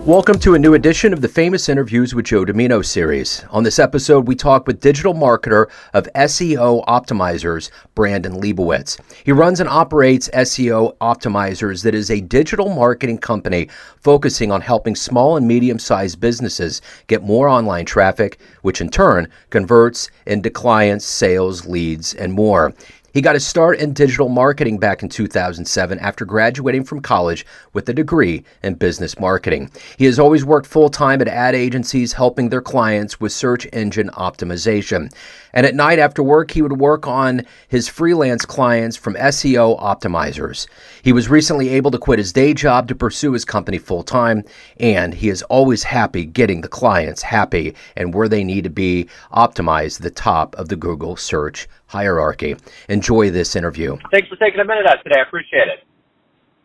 Welcome to a new edition of the Famous Interviews with Joe Dimino series. On this episode, we talk with digital marketer of SEO Optimizers, Brandon Leibowitz. He runs and operates SEO Optimizers, that is a digital marketing company focusing on helping small and medium-sized businesses get more online traffic, which in turn converts into clients, sales, leads, and more. He got his start in digital marketing back in 2007 after graduating from college with a degree in business marketing. He has always worked full-time at ad agencies helping their clients with search engine optimization. And at night after work, he would work on his freelance clients from SEO Optimizers. He was recently able to quit his day job to pursue his company full-time, and he is always happy getting the clients happy and where they need to be optimized at the top of the Google search hierarchy. Enjoy this interview. Thanks for taking a minute out today. I appreciate it.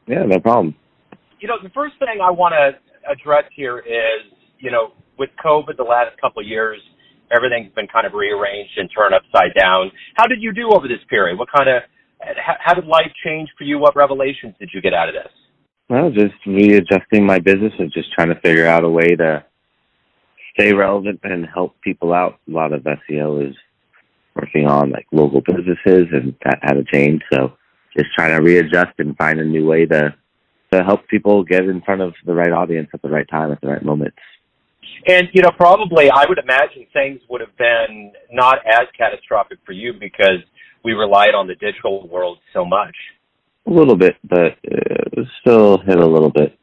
Yeah, no problem. The first thing I want to address here is, with COVID the last couple of years, everything's been kind of rearranged and turned upside down. How did you do over this period? How did life change for you? What revelations did you get out of this? Well, just readjusting my business and just trying to figure out a way to stay relevant and help people out. A lot of SEO is working on like local businesses, and that had to change. So just trying to readjust and find a new way to help people get in front of the right audience at the right time, at the right moments. And, probably I would imagine things would have been not as catastrophic for you because we relied on the digital world so much. A little bit, but it still hit a little bit.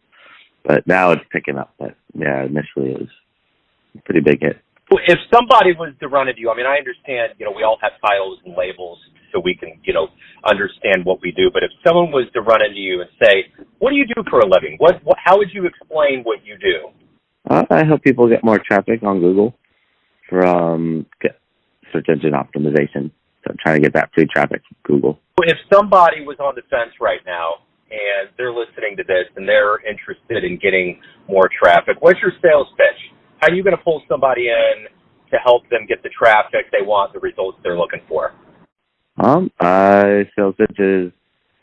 But now it's picking up. But yeah, initially it was a pretty big hit. If somebody was to run into you, I understand, we all have titles and labels so we can, understand what we do. But if someone was to run into you and say, what do you do for a living? How would you explain what you do? I help people get more traffic on Google from search engine optimization. So I'm trying to get that free traffic from Google. If somebody was on the fence right now and they're listening to this and they're interested in getting more traffic, what's your sales pitch? How are you going to pull somebody in to help them get the traffic they want, the results they're looking for? Sales pitch is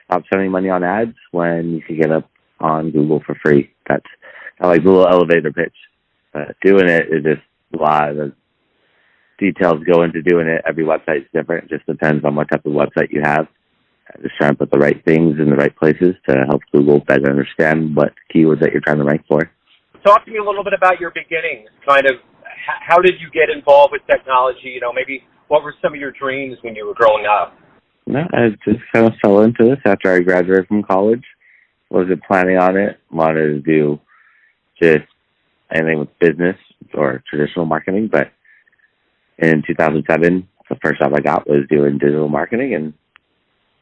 stop spending money on ads when you can get up on Google for free. That's I like the little elevator pitch. Doing it is just a lot of details go into doing it. Every website is different. It just depends on what type of website you have. Just trying to put the right things in the right places to help Google better understand what keywords that you're trying to rank for. Talk to me a little bit about your beginnings. Kind of, how did you get involved with technology? Maybe what were some of your dreams when you were growing up? No, I just kind of fell into this after I graduated from college. Wasn't planning on it. Wanted to do just anything with business or traditional marketing. But in 2007, the first job I got was doing digital marketing. And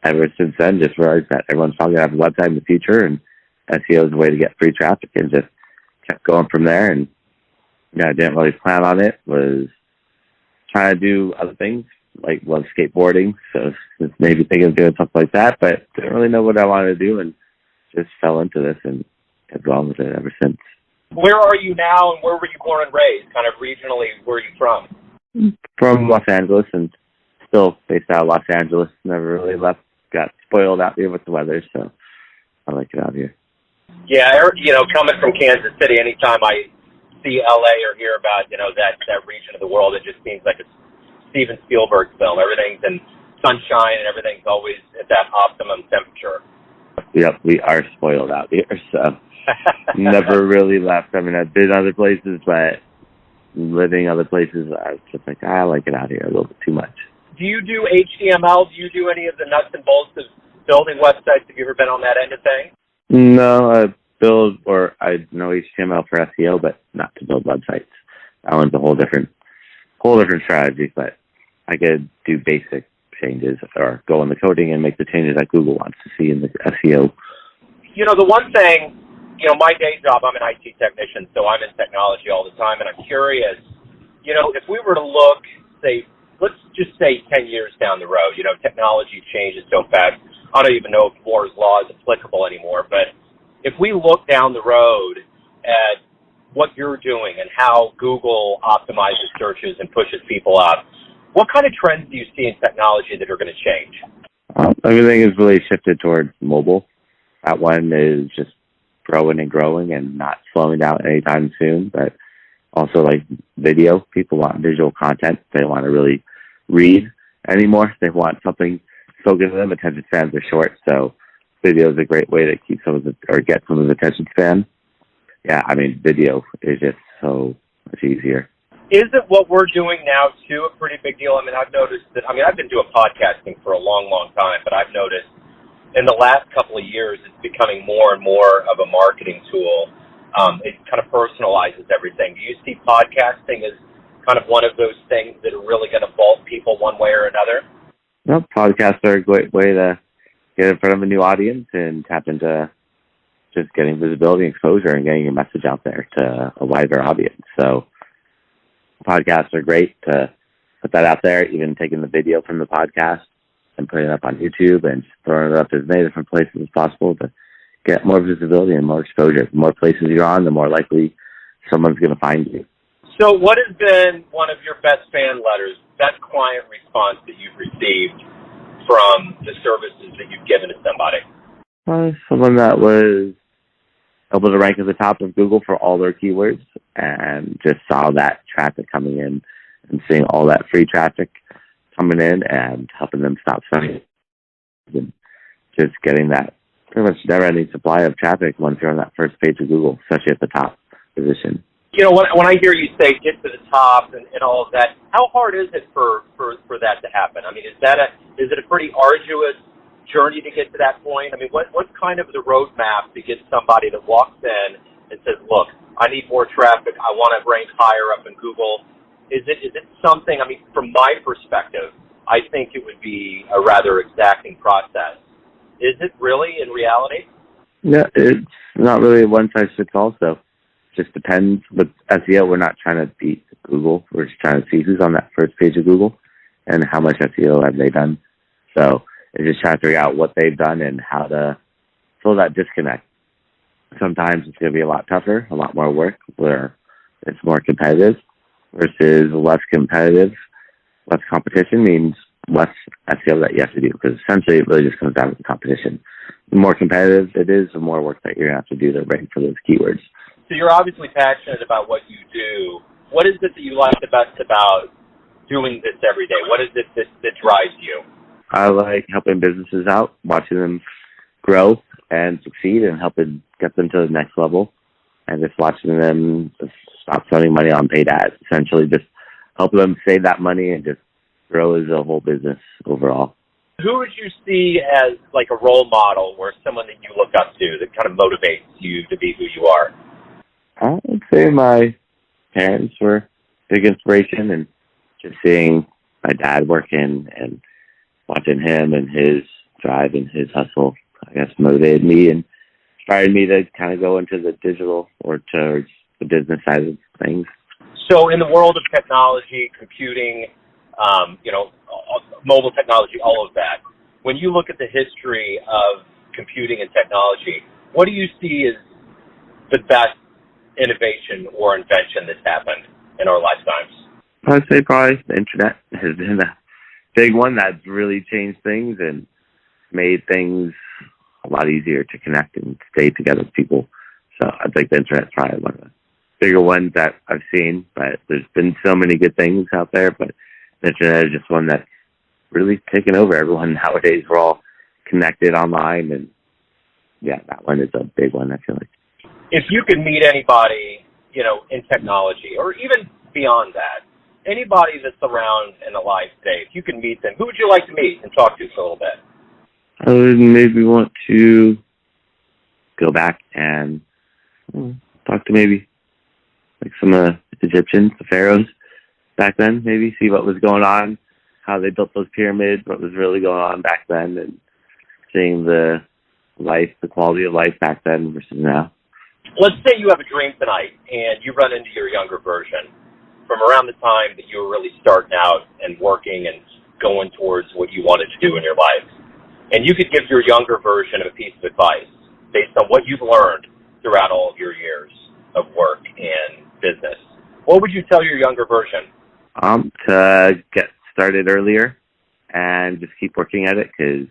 ever since then, just realized that everyone's probably going to have a website in the future. And SEO is a way to get free traffic, and just kept going from there. And I didn't really plan on it. Was trying to do other things, like love skateboarding. So maybe thinking of doing something like that, but didn't really know what I wanted to do, and just fell into this and have gone with it ever since. Where are you now, and where were you born and raised? Kind of regionally, where are you from? From Los Angeles, and still based out of Los Angeles. Never really left. Got spoiled out here with the weather, so I like it out here. Yeah, coming from Kansas City, anytime I see LA or hear about, that region of the world, it just seems like a Steven Spielberg film. Everything's in sunshine and everything's always at that optimum temperature. Yep, we are spoiled out here, so never really left. I've been other places, but living other places, I was just like, I like it out here a little bit too much. Do you do HTML? Do you do any of the nuts and bolts of building websites? Have you ever been on that end of things? No, I know HTML for SEO, but not to build websites. That one's a whole different strategy, but I could do basic changes or go in the coding and make the changes that Google wants to see in the SEO. The one thing, my day job, I'm an IT technician, so I'm in technology all the time, and I'm curious, if we were to look, let's just say 10 years down the road, technology changes so fast. I don't even know if Moore's law is applicable anymore, but if we look down the road at what you're doing and how Google optimizes searches and pushes people up, what kind of trends do you see in technology that are going to change? Everything is really shifted towards mobile. That one is just growing and growing and not slowing down anytime soon. But also like video, people want visual content. They want to really read anymore. They want something focused on them. Attention spans are short, so video is a great way to keep get someone's attention span. Yeah, I mean, video is just so much easier. Isn't what we're doing now, too, a pretty big deal? I mean, I've noticed that, I've been doing podcasting for a long, long time, but I've noticed in the last couple of years, it's becoming more and more of a marketing tool. It kind of personalizes everything. Do you see podcasting as kind of one of those things that are really going to vault people one way or another? No, podcasts are a great way to get in front of a new audience and tap into just getting visibility and exposure and getting your message out there to a wider audience. So podcasts are great to put that out there, even taking the video from the podcast and putting it up on YouTube and just throwing it up as many different places as possible to get more visibility and more exposure. The more places you're on, the more likely someone's going to find you. So what has been one of your best fan letters, best client response that you've received from the services that you've given to somebody? Someone that was able to rank at the top of Google for all their keywords and just saw that traffic coming in and seeing all that free traffic coming in and helping them stop spending and just getting that pretty much never-ending supply of traffic once you're on that first page of Google, especially at the top position. You know, when I hear you say get to the top and all of that, how hard is it for that to happen? I mean, is it a pretty arduous journey to get to that point? I mean, what's kind of the roadmap to get somebody that walks in and says, look, I need more traffic, I want to rank higher up in Google? Is it something, I mean, from my perspective, I think it would be a rather exacting process. Is it really in reality? No, it's not really a one-size-fits-all, so it just depends. With SEO, we're not trying to beat Google. We're just trying to see who's on that first page of Google and how much SEO have they done. So it's just trying to figure out what they've done and how to fill that disconnect. Sometimes it's going to be a lot tougher, a lot more work, where it's more competitive versus less competitive. Less competition means less SEO that you have to do, because essentially it really just comes down to the competition. The more competitive it is, the more work that you're going to have to do to rank for those keywords. So you're obviously passionate about what you do. What is it that you like the best about doing this every day? What is it that drives you? I like helping businesses out, watching them grow and succeed and helping get them to the next level, and just watching them just stop spending money on paid ads, essentially just help them save that money and just grow as a whole business overall. Who would you see as like a role model or someone that you look up to that kind of motivates you to be who you are? I would say my parents were a big inspiration, and just seeing my dad working and watching him and his drive and his hustle, I guess, motivated me and inspired me to kind of go into the digital or towards the business side of things. So in the world of technology, computing, mobile technology, all of that, when you look at the history of computing and technology, what do you see as the best innovation or invention that's happened in our lifetimes? I'd say probably the internet has been a big one that's really changed things and made things a lot easier to connect and stay together with people. So I think the internet's probably one of the bigger ones that I've seen, but there's been so many good things out there, but the internet is just one that's really taken over everyone nowadays. We're all connected online, and yeah, that one is a big one, I feel like. If you could meet anybody, in technology or even beyond that, anybody that's around and alive today, if you could meet them, who would you like to meet and talk to for a little bit? I would maybe want to go back and talk to maybe like some of the Egyptians, the pharaohs back then, maybe see what was going on, how they built those pyramids, what was really going on back then, and seeing the quality of life back then versus now. Let's say you have a dream tonight and you run into your younger version from around the time that you were really starting out and working and going towards what you wanted to do in your life. And you could give your younger version a piece of advice based on what you've learned throughout all of your years of work and business. What would you tell your younger version? To get started earlier and just keep working at it, because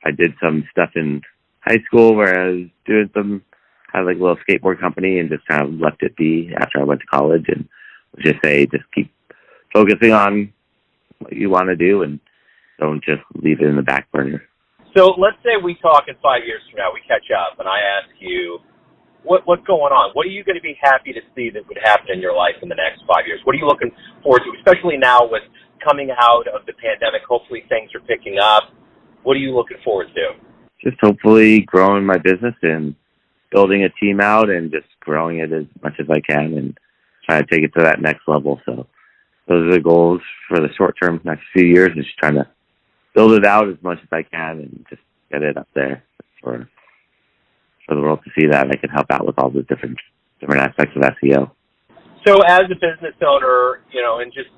I did some stuff in high school where I was doing some had like a little skateboard company and just kind of left it be after I went to college, and just keep focusing on what you want to do and don't just leave it in the back burner. So let's say we talk in 5 years from now, we catch up, and I ask you, what's going on? What are you going to be happy to see that would happen in your life in the next 5 years? What are you looking forward to, especially now with coming out of the pandemic? Hopefully things are picking up. What are you looking forward to? Just hopefully growing my business and building a team out and just growing it as much as I can and trying to take it to that next level. So those are the goals for the short term, next few years, is just trying to build it out as much as I can and just get it up there for the world to see that I can help out with all the different aspects of SEO. So as a business owner, and just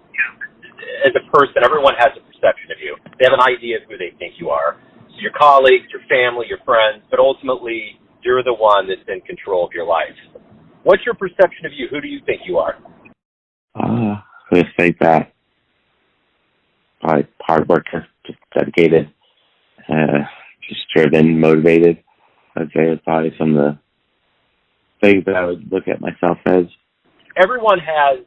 as a person, everyone has a perception of you. They have an idea of who they think you are. So your colleagues, your family, your friends, but ultimately you're the one that's in control of your life. What's your perception of you? Who do you think you are? I just think that probably hard work, just dedicated, just driven, motivated. I'd say it's probably some of the things that I would look at myself as. Everyone has,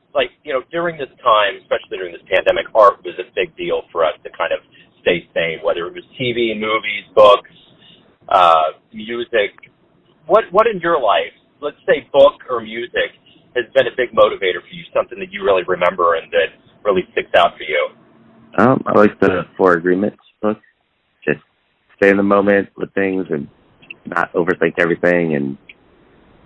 during this time, especially during this pandemic, art was a big deal for us to kind of stay sane, whether it was TV, movies, books, music. What in your life, let's say book or music, has been a big motivator for you, something that you really remember and that really sticks out for you? I like the Four Agreements book. Just stay in the moment with things and not overthink everything. And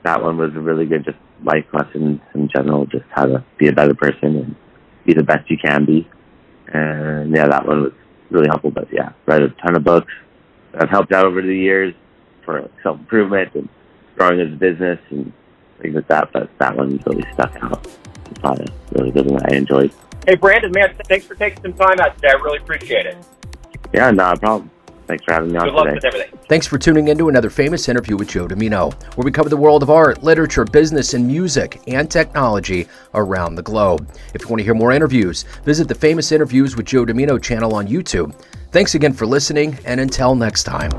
that one was a really good just life lessons in general, just how to be a better person and be the best you can be. And yeah, that one was really helpful. But yeah, read a ton of books that have helped out over the years for self-improvement and growing as a business and things like that. But that one really stuck out. It's probably a really good one I enjoyed. Hey, Brandon, man, thanks for taking some time out today. I really appreciate it. Yeah, not a problem. Thanks for having me on today. Good luck today. with everything. Thanks for tuning in to another famous interview with Joe Dimino, where we cover the world of art, literature, business, and music, and technology around the globe. If you want to hear more interviews, visit the Famous Interviews with Joe Dimino channel on YouTube. Thanks again for listening, and until next time.